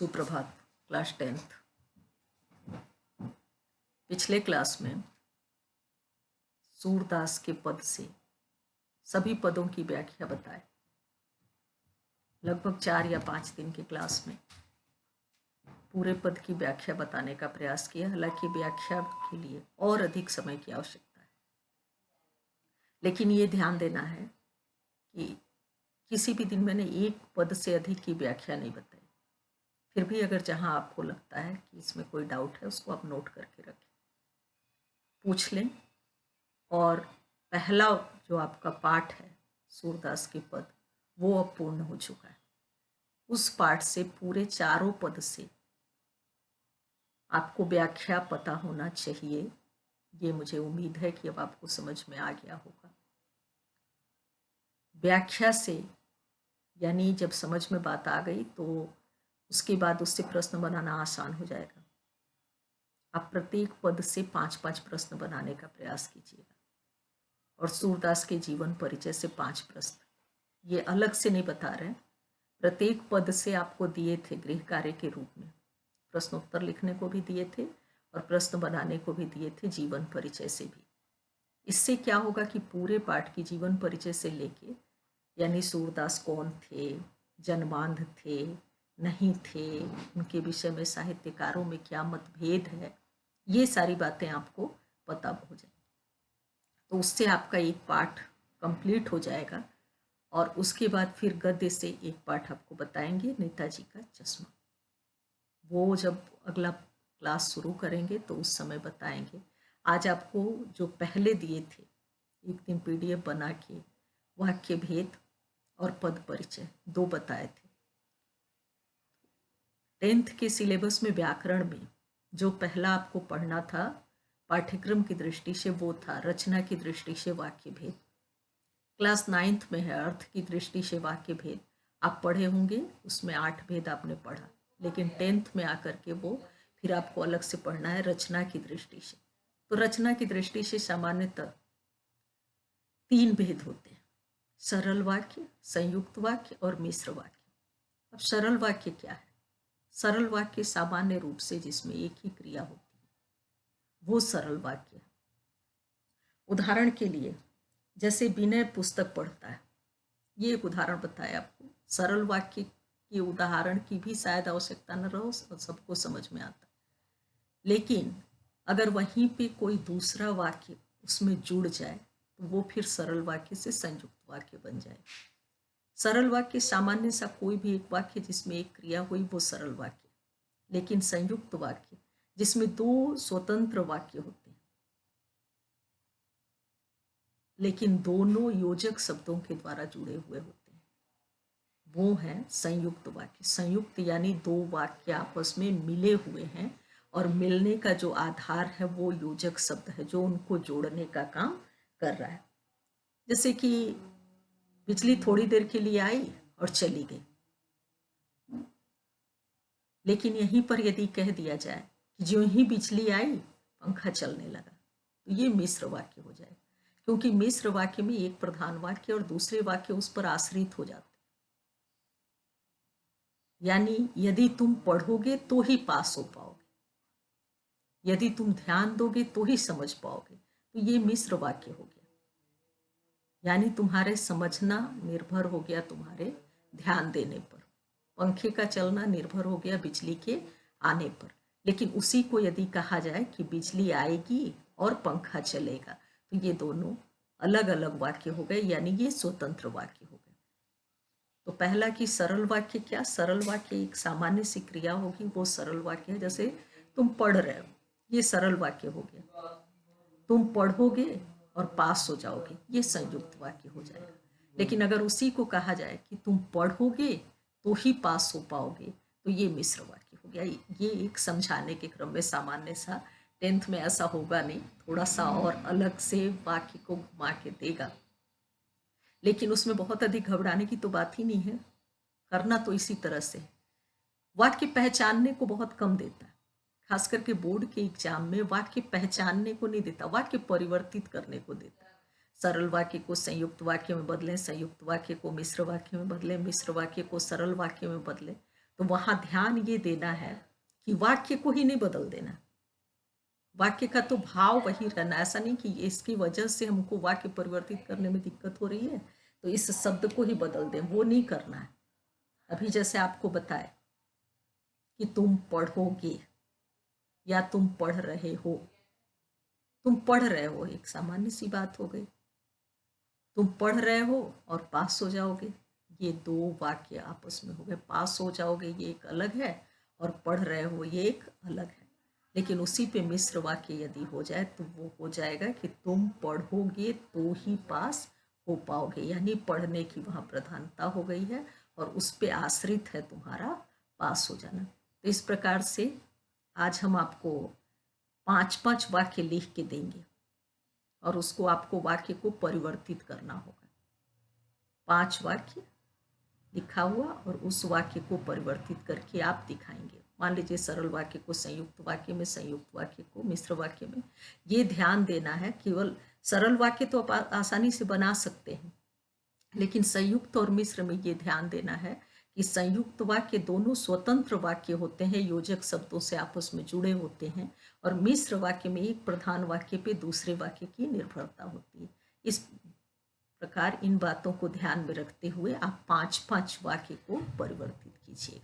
सुप्रभात। Class 10th। पिछले class में सूरदास के पद से सभी पदों की व्याख्या बताए। लगभग 4 या 5 दिन के क्लास में पूरे पद की व्याख्या बताने का प्रयास किया। हालांकि व्याख्या के लिए और अधिक समय की आवश्यकता है, लेकिन ये ध्यान देना है कि किसी भी दिन मैंने एक पद से अधिक की व्याख्या नहीं बताई। फिर भी अगर जहां आपको लगता है कि इसमें कोई डाउट है, उसको आप नोट करके रखें, पूछ लें। और पहला जो आपका पाठ है सूरदास के पद, वो अब पूर्ण हो चुका है। उस पाठ से पूरे चारों पद से आपको व्याख्या पता होना चाहिए। ये मुझे उम्मीद है कि अब आपको समझ में आ गया होगा। व्याख्या से यानी जब समझ में बात आ गई तो उसके बाद उससे प्रश्न बनाना आसान हो जाएगा। आप प्रत्येक पद से 5-5 प्रश्न बनाने का प्रयास कीजिएगा और सूरदास के जीवन परिचय से 5 प्रश्न। ये अलग से नहीं बता रहे, प्रत्येक पद से आपको दिए थे गृह कार्य के रूप में, प्रश्नोत्तर लिखने को भी दिए थे और प्रश्न बनाने को भी दिए थे जीवन परिचय से भी। इससे क्या होगा कि पूरे पाठ की जीवन परिचय से लेके यानी सूरदास कौन थे, जन्मांध थे, नहीं थे, उनके विषय में साहित्यकारों में क्या मतभेद है, ये सारी बातें आपको पता हो जाएगी। तो उससे आपका एक पाठ कंप्लीट हो जाएगा और उसके बाद फिर गद्य से एक पाठ आपको बताएंगे, नेताजी का चश्मा। वो जब अगला क्लास शुरू करेंगे तो उस समय बताएंगे। आज आपको जो पहले दिए थे, एक दिन PDF बना के वाक्य भेद और पद परिचय 2 बताए थे। 10th के सिलेबस में व्याकरण में जो पहला आपको पढ़ना था पाठ्यक्रम की दृष्टि से, वो था रचना की दृष्टि से वाक्य भेद। क्लास 9th में है अर्थ की दृष्टि से वाक्य भेद। आप पढ़े होंगे, उसमें 8 भेद आपने पढ़ा, लेकिन 10th में आकर के वो फिर आपको अलग से पढ़ना है रचना की दृष्टि से। तो रचना की दृष्टि से सामान्यतः 3 भेद होते हैं, सरल वाक्य, संयुक्त वाक्य और मिश्र वाक्य। अब सरल वाक्य क्या है? सरल वाक्य सामान्य रूप से जिसमें एक ही क्रिया होती है, वो सरल वाक्य है। उदाहरण के लिए जैसे विनय पुस्तक पढ़ता है, ये एक उदाहरण बताया आपको। सरल वाक्य के उदाहरण की भी शायद आवश्यकता न रहो, सबको समझ में आता। लेकिन अगर वहीं पे कोई दूसरा वाक्य उसमें जुड़ जाए तो वो फिर सरल वाक्य से संयुक्त वाक्य बन जाए। सरल वाक्य सामान्य सा कोई भी एक वाक्य जिसमें एक क्रिया हुई, वो सरल वाक्य। लेकिन संयुक्त वाक्य जिसमें 2 स्वतंत्र वाक्य होते हैं, लेकिन दोनों योजक शब्दों के द्वारा जुड़े हुए होते हैं, वो है संयुक्त वाक्य। संयुक्त यानी 2 वाक्य आपस में मिले हुए हैं और मिलने का जो आधार है वो योजक शब्द है जो उनको जोड़ने का काम कर रहा है। जैसे कि बिजली थोड़ी देर के लिए आई और चली गई, लेकिन यहीं पर यदि कह दिया जाए कि जो ही बिजली आई पंखा चलने लगा, तो ये मिश्र वाक्य हो जाए, क्योंकि मिश्र वाक्य में एक प्रधान वाक्य और दूसरे वाक्य उस पर आश्रित हो जाते। यानी यदि तुम पढ़ोगे तो ही पास हो पाओगे, यदि तुम ध्यान दोगे तो ही समझ पाओगे, तो ये मिश्र वाक्य हो गया। यानी तुम्हारे समझना निर्भर हो गया तुम्हारे ध्यान देने पर, पंखे का चलना निर्भर हो गया बिजली के आने पर। लेकिन उसी को यदि कहा जाए कि बिजली आएगी और पंखा चलेगा, तो ये दोनों अलग अलग वाक्य हो गए, यानी ये स्वतंत्र वाक्य हो गए। तो पहला कि सरल वाक्य क्या? सरल वाक्य एक सामान्य सी क्रिया होगी, वो सरल वाक्य है। जैसे तुम पढ़ रहे हो, ये सरल वाक्य हो गया। तुम पढ़ोगे और पास हो जाओगे, ये संयुक्त वाक्य हो जाएगा। लेकिन अगर उसी को कहा जाए कि तुम पढ़ोगे तो ही पास हो पाओगे, तो ये मिश्र वाक्य हो गया। ये एक समझाने के क्रम में सामान्य सा, 10th में ऐसा होगा नहीं, थोड़ा सा और अलग से वाक्य को घुमा के देगा, लेकिन उसमें बहुत अधिक घबराने की तो बात ही नहीं है। करना तो इसी तरह से। वाक्य पहचानने को बहुत कम देता है, खास करके बोर्ड के एग्जाम में वाक्य पहचानने को नहीं देता, वाक्य परिवर्तित करने को देता है। सरल वाक्य को संयुक्त वाक्य में बदलें, संयुक्त वाक्य को मिश्र वाक्य में बदलें, मिश्र वाक्य को सरल वाक्य में बदलें। तो वहां ध्यान ये देना है कि वाक्य को ही नहीं बदल देना, वाक्य का तो भाव वही रहना। ऐसा नहीं कि इसकी वजह से हमको वाक्य परिवर्तित करने में दिक्कत हो रही है तो इस शब्द को ही बदल दें, वो नहीं करना है। अभी जैसे आपको बताए कि तुम पढ़ोगे या तुम पढ़ रहे हो, तुम पढ़ रहे हो एक सामान्य सी बात हो गई, तुम पढ़ रहे हो और पास हो जाओगे, ये दो वाक्य आपस में हो गए। पास हो जाओगे ये एक अलग है और पढ़ रहे हो ये एक अलग है। लेकिन उसी पे मिश्र वाक्य यदि हो जाए तो वो हो जाएगा कि तुम पढ़ोगे तो ही पास हो पाओगे, यानी पढ़ने की वहाँ प्रधानता हो गई है और उस पे आश्रित है तुम्हारा पास हो जाना। तो इस प्रकार से आज हम आपको 5-5 वाक्य लिख के देंगे और उसको आपको वाक्य को परिवर्तित करना होगा। 5 वाक्य लिखा हुआ और उस वाक्य को परिवर्तित करके आप दिखाएंगे। मान लीजिए सरल वाक्य को संयुक्त वाक्य में, संयुक्त वाक्य को मिश्र वाक्य में। ये ध्यान देना है, केवल सरल वाक्य तो आप आसानी से बना सकते हैं, लेकिन संयुक्त और मिश्र में ये ध्यान देना है कि संयुक्त वाक्य दोनों स्वतंत्र वाक्य होते हैं, योजक शब्दों से आपस में जुड़े होते हैं, और मिश्र वाक्य में एक प्रधान वाक्य पे दूसरे वाक्य की निर्भरता होती है। इस प्रकार इन बातों को ध्यान में रखते हुए आप 5-5 वाक्य को परिवर्तित कीजिएगा।